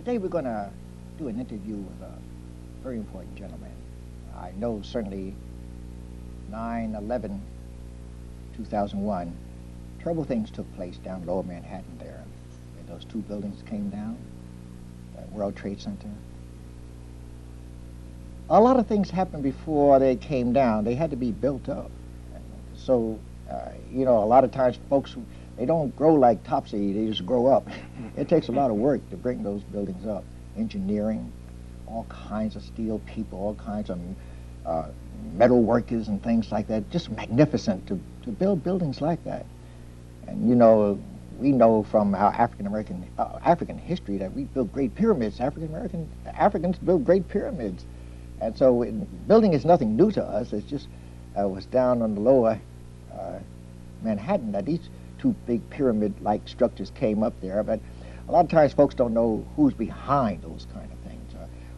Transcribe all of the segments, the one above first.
Today we're going to do an interview with a very important gentleman. I know certainly 9/11/2001, terrible things took place down Lower Manhattan there. And those two buildings came down, the World Trade Center. A lot of things happened before they came down. They had to be built up. So, you know, a lot of times folks, they don't grow like topsy, they just grow up. It takes a lot of work to bring those buildings up. Engineering, all kinds of steel people, all kinds of metal workers and things like that. Just magnificent to build buildings like that. And, you know, we know from our African history that we built great pyramids. Africans built great pyramids. And so building is nothing new to us. It's just was down on the lower Manhattan that these two big pyramid-like structures came up there. But a lot of times folks don't know who's behind those kind of things.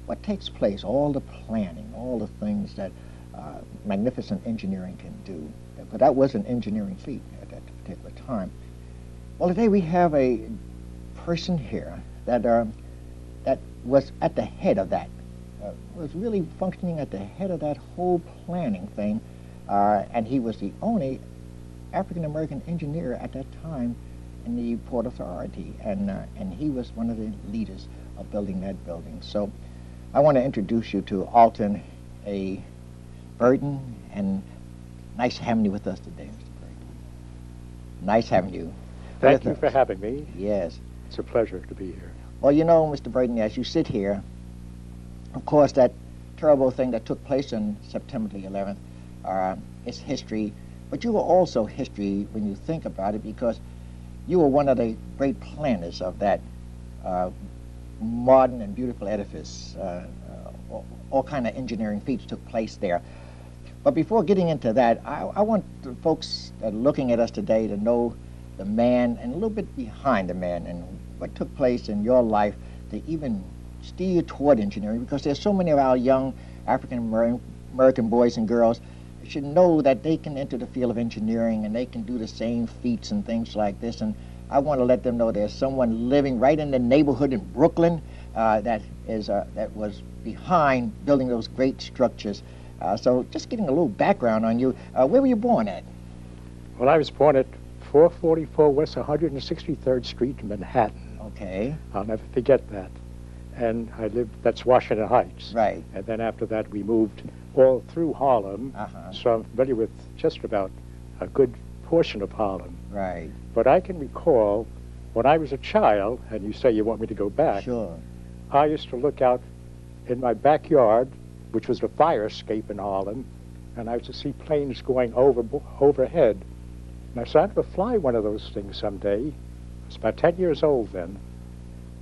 What takes place, all the planning, all the things that magnificent engineering can do. But that was an engineering feat at that particular time. Well, today we have a person here that that was at the head of that, was really functioning at the head of that whole planning thing, and he was the only African-American engineer at that time in the Port Authority, and he was one of the leaders of building that building. So I want to introduce you to Alton A. Burton, and nice having you with us today, Mr. Burton. Nice having you. Thank you for having me. Yes. It's a pleasure to be here. Well, you know, Mr. Burton, as you sit here, of course, that terrible thing that took place on September the 11th, it's history, but you were also history when you think about it, because you were one of the great planners of that modern and beautiful edifice. All kind of engineering feats took place there. But before getting into that, I want the folks that are looking at us today to know the man and a little bit behind the man and what took place in your life to even steer you toward engineering, because there's so many of our young African boys and girls should know that they can enter the field of engineering and they can do the same feats and things like this. And I want to let them know there's someone living right in the neighborhood in Brooklyn that was behind building those great structures. So just getting a little background on you, where were you born at? Well, I was born at 444 West 163rd Street in Manhattan. Okay. I'll never forget that. And I lived, that's Washington Heights. Right. And then after that we moved all through Harlem. So I'm familiar with just about a good portion of Harlem. Right. But I can recall when I was a child, and you say you want me to go back. Sure. I used to look out in my backyard, which was the fire escape in Harlem, and I used to see planes going overhead. And I said, I'm going to fly one of those things someday. I was about 10 years old then.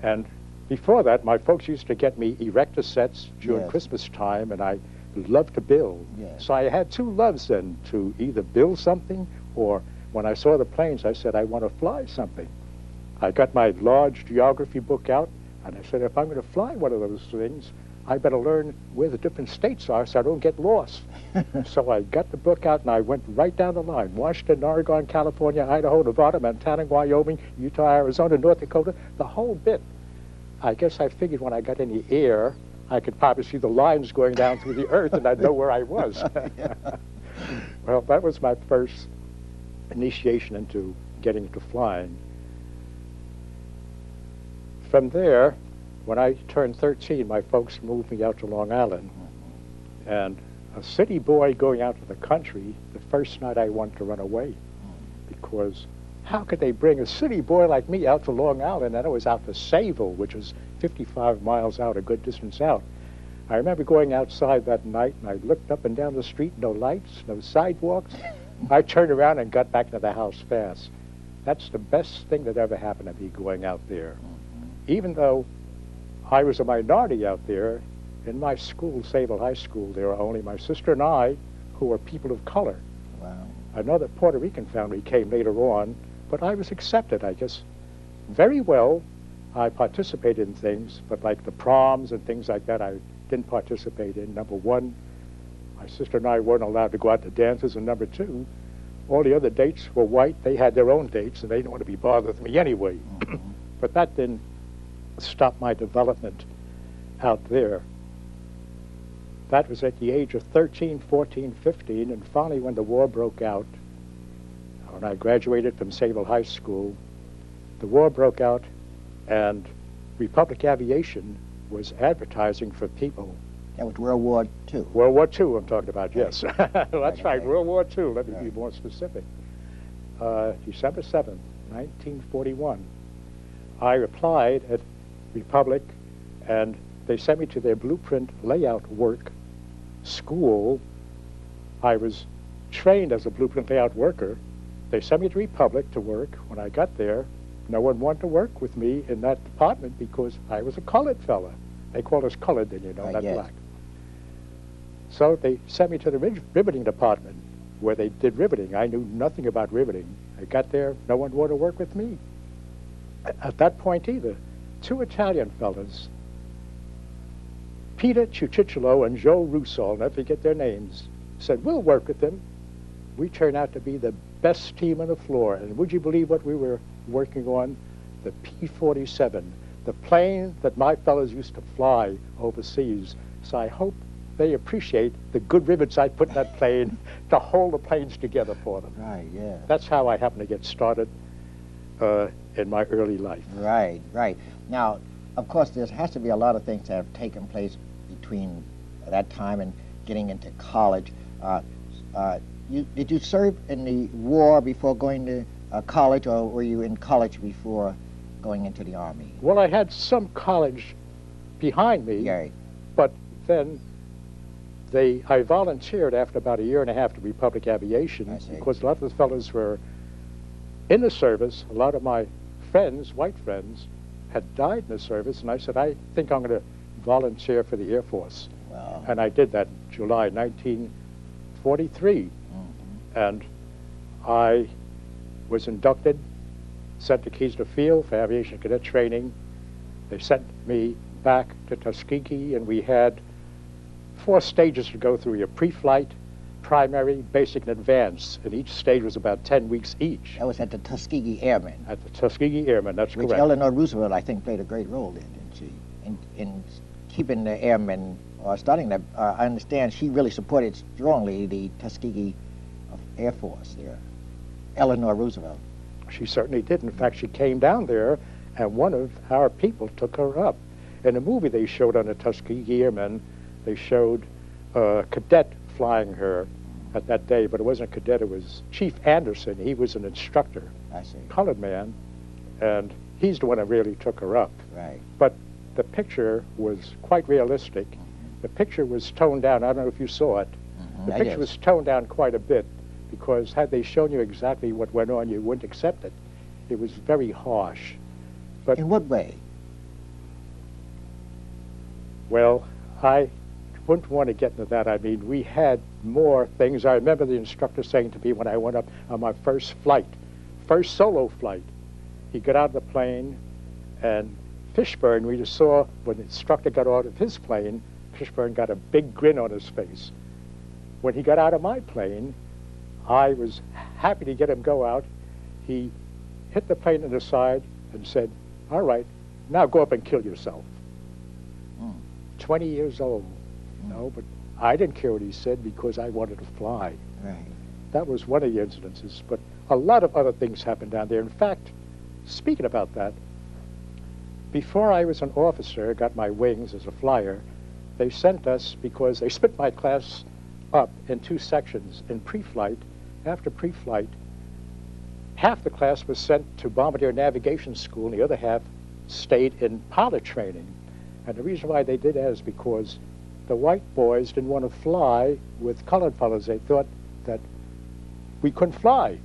And before that, my folks used to get me erector sets during Christmas time, and I loved to build. Yes. So I had two loves then, to either build something, or when I saw the planes, I said, I want to fly something. I got my large geography book out, and I said, if I'm going to fly one of those things, I better learn where the different states are so I don't get lost. So I got the book out and I went right down the line. Washington, Oregon, California, Idaho, Nevada, Montana, Wyoming, Utah, Arizona, North Dakota, the whole bit. I guess I figured when I got in the air, I could probably see the lines going down through the earth and I'd know where I was. Well, that was my first initiation into getting into flying. From there, when I turned 13, my folks moved me out to Long Island. And a city boy going out to the country, the first night I wanted to run away. Because how could they bring a city boy like me out to Long Island? And I was out to Sayville, which was 55 miles out, a good distance out. I remember going outside that night, and I looked up and down the street, no lights, no sidewalks. I turned around and got back to the house fast. That's the best thing that ever happened to me going out there. Even though I was a minority out there, in my school, Sayville High School, there were only my sister and I who were people of color. Wow. Another Puerto Rican family came later on, but I was accepted, I guess. Very well, I participated in things, but like the proms and things like that, I didn't participate in. Number one, my sister and I weren't allowed to go out to dances, and number two, all the other dates were white. They had their own dates, and they didn't want to be bothered with me anyway. But that didn't stop my development out there. That was at the age of 13, 14, 15, and finally when the war broke out, when I graduated from Sayville High School, the war broke out and Republic Aviation was advertising for people. That was World War II. World War II I'm talking about, yes. That's right, right. World War II. Let me be more specific. December 7th, 1941, I applied at Republic, and they sent me to their blueprint layout work school. I was trained as a blueprint layout worker. They sent me to Republic to work. When I got there, no one wanted to work with me in that department because I was a colored fella. They called us colored then, you know, not yes. black. So they sent me to the riveting department where they did riveting. I knew nothing about riveting. I got there, no one wanted to work with me. At that point either, two Italian fellas, Peter Ciucicolo and Joe Russo, I'll never forget their names, said, we'll work with them. We turned out to be the best team on the floor. And would you believe what we were working on? The P-47, the plane that my fellows used to fly overseas. So I hope they appreciate the good rivets I put in that plane to hold the planes together for them. Right, yeah. That's how I happened to get started in my early life. Right, right. Now, of course, there has to be a lot of things that have taken place between that time and getting into college. Did you serve in the war before going to college, or were you in college before going into the Army? Well, I had some college behind me, Yeah. but then I volunteered after about a year and a half to Republic Aviation I see. because a lot of the fellows were in the service. A lot of my friends, white friends, had died in the service, and I said, I think I'm going to volunteer for the Air Force. Wow. And I did that in July 1943. And I was inducted, sent to Keesler Field for aviation cadet training. They sent me back to Tuskegee, and we had 4 stages to go through: your pre-flight, primary, basic, and advanced. And each stage was about 10 weeks each. That was at the Tuskegee Airmen. At the Tuskegee Airmen, that's Which correct. Eleanor Roosevelt, I think, played a great role in, didn't she? In keeping the airmen, or starting that. I understand she really supported strongly the Tuskegee Air Force there. Eleanor Roosevelt. She certainly did. In fact, she came down there, and one of our people took her up. In a movie they showed on the Tuskegee Airmen, they showed a cadet flying her at that day, but it wasn't a cadet, it was Chief Anderson. He was an instructor, I see. colored man, and he's the one that really took her up. Right. But the picture was quite realistic. The picture was toned down. I don't know if you saw it. The picture was toned down quite a bit, because had they shown you exactly what went on, you wouldn't accept it. It was very harsh. But in what way? well, I wouldn't want to get into that. I mean, we had more things. I remember the instructor saying to me when I went up on my first flight, first solo flight, he got out of the plane, and Fishburne, we just saw when the instructor got out of his plane, Fishburne got a big grin on his face. When he got out of my plane, I was happy to get him go out. He hit the plane in the side and said, all right, now go up and kill yourself. 20 years old, you know, but I didn't care what he said because I wanted to fly. Right. That was one of the incidences, but a lot of other things happened down there. In fact, speaking about that, before I was an officer, got my wings as a flyer, they sent us, because they split my class up in 2 sections. In pre-flight, after pre-flight, half the class was sent to Bombardier Navigation School, and the other half stayed in pilot training. And the reason why they did that is because the white boys didn't want to fly with colored fellows. They thought that we couldn't fly.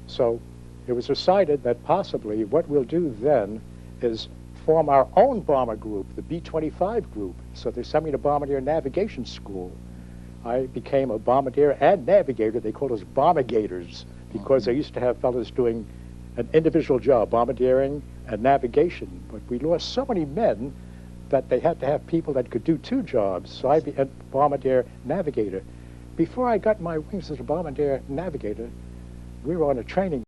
So it was decided that possibly what we'll do then is form our own bomber group, the B-25 group. So they sent me to Bombardier Navigation School. I became a bombardier and navigator. They called us bombargators because they used to have fellows doing an individual job, bombardiering and navigation. But we lost so many men that they had to have people that could do 2 jobs. So I became a bombardier navigator. Before I got my wings as a bombardier navigator, we were on a training